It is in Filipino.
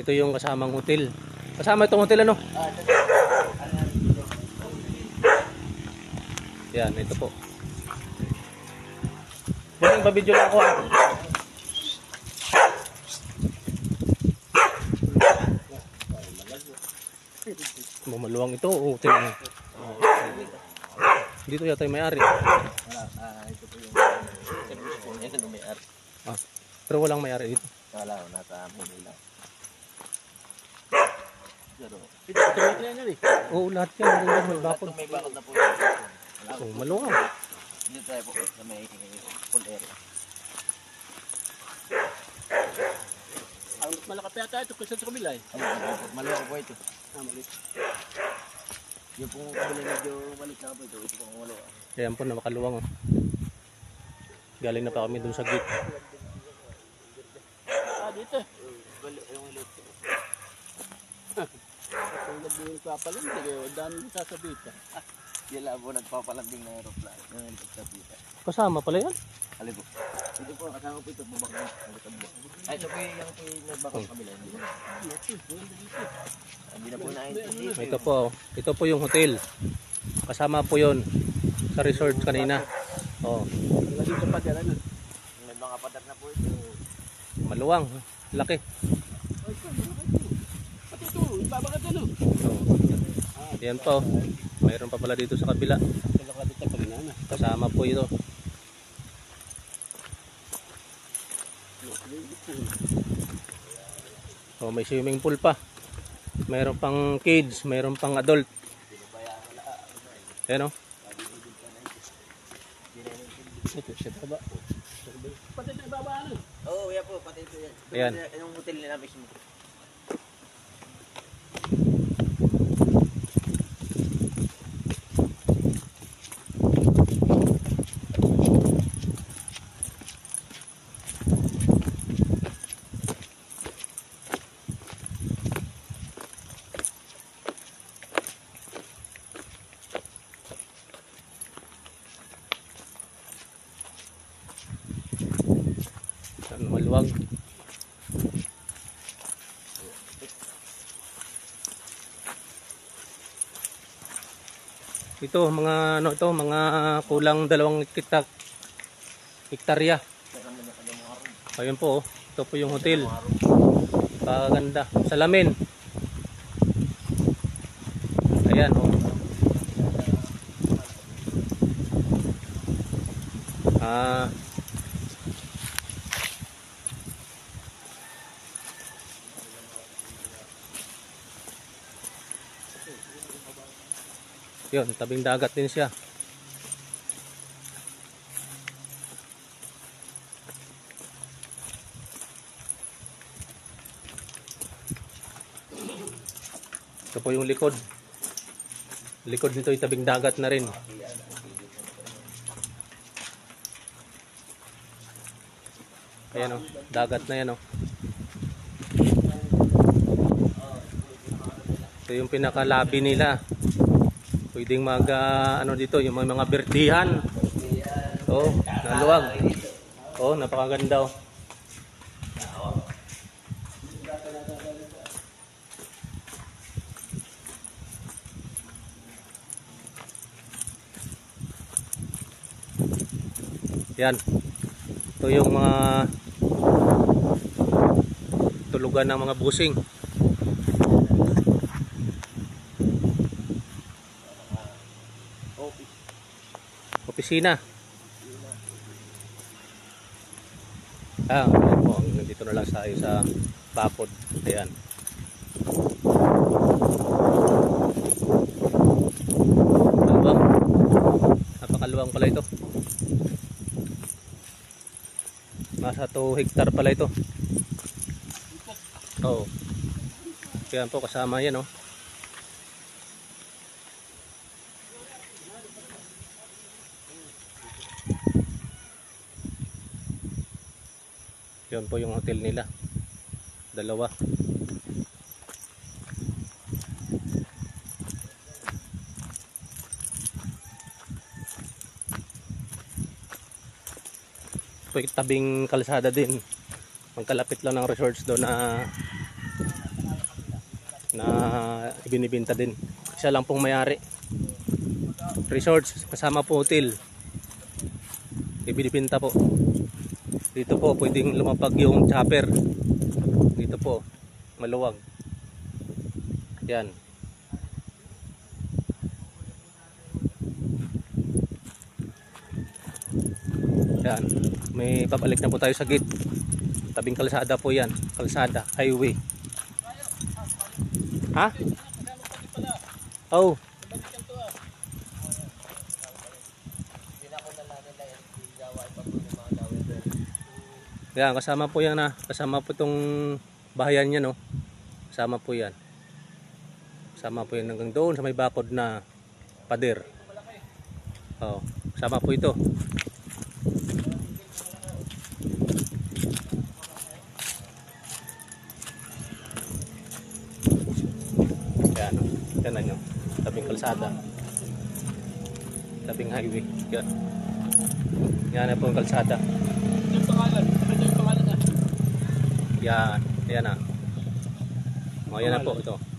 Ito yung kasamang hotel. Kasama itong hotel ano? Yan, ito po. Buling babidyo lang ako ah. Maluwang ito o hotel ano? Dito yata yung may-ari. Ito po yung service po niya na may-ari. Ah, pero walang may-ari dito. Wala, nasa Manila. Pero, ito yan eh. Oo, lahat yan. May bakod. May bakod na po. Oh, maluwang. Dito tayo po sa may full area. Ang malaki pa yata ito kasi sa kabila eh. Maluwang po ito. Maliit. Yung pong kabila medyo maliit na po ito. Ito pong maluwang. Ayan po na makaluwang. Oh. Galing na pa kami dun sa gate. Dito. Yung maliit. Kung nagbihin pa palang, dami yung sasabita. Yan lang po nagpapalambing ng aeroplano. Yung helicopter. Kasama pala yan? Alibo. Ito po, kasama po ito. Bubak na. Ay, ito po yung nagbakang kabila. Hindi na po na-intensif. Ito po. Ito po yung hotel. Kasama po yun sa resort kanina. Oh. Dito pa dyan, ano? May mga padat na po ito. Maluwang. Laki. Pati ito, ibabagat ano? Oh. Yan po. Mayroon pa pala dito sa kabila. Kasama po ito. Oh, may swimming pool pa. Mayroon pang kids, mayroon pang adult. Ayan o. Ito siya baba. Pati ito ibaba ano? Oo, yan po, pati ito yan. Ayan. Yung hotel nila mismo. Maluwag. Ito mga ano ito, mga kulang 2 hektarya. Ayun po, oh. Ito po yung hotel. Paganda. Salamin. Ayan oh. Yun, tabing dagat din siya. Ito po yung likod. Likod nito yung tabing dagat na rin. Ayan o, dagat na yan o. Ito yung pinakalabi nila. Pwedeng mag ano dito, yung mga berdihan. Oh, naluwag. Oh, napakaganda oh. Yan. Ito yung mga tulugan ng mga busing. Opisina. Ayan po. Nandito na lang tayo sa Bapod. Ayan. Kaluwang. Napakaluwang pala ito. Nasa 2 hektar pala ito. Oo. Ayan po, kasama yan oh. Yan po yung hotel nila. 2. Ito yung tabing kalsada din. Magkalapit lang ng resorts doon na na ibinibenta din. Isa lang pong may-ari. Resorts kasama po hotel. Ibinibenta po. Dito po pwedeng lumapag yung chopper. Dito po maluwag. Yan. Yan. May pabalik na po tayo sa gate. Tabing kalsada po yan. Kalsada, highway. Ha? Oh. Yan, kasama po yan na. Kasama po itong bahayan niya, no. Kasama po yan. Kasama po yan hanggang doon sa may bakod na pader. Oh, kasama po ito. Yan, yan na nyo. Tabing kalsada. Tabing highway. Yan. Yan na po ang kalsada. Yung pangalan. Ano yung pangalan na? Yan. Yan na. O, yan na po ito.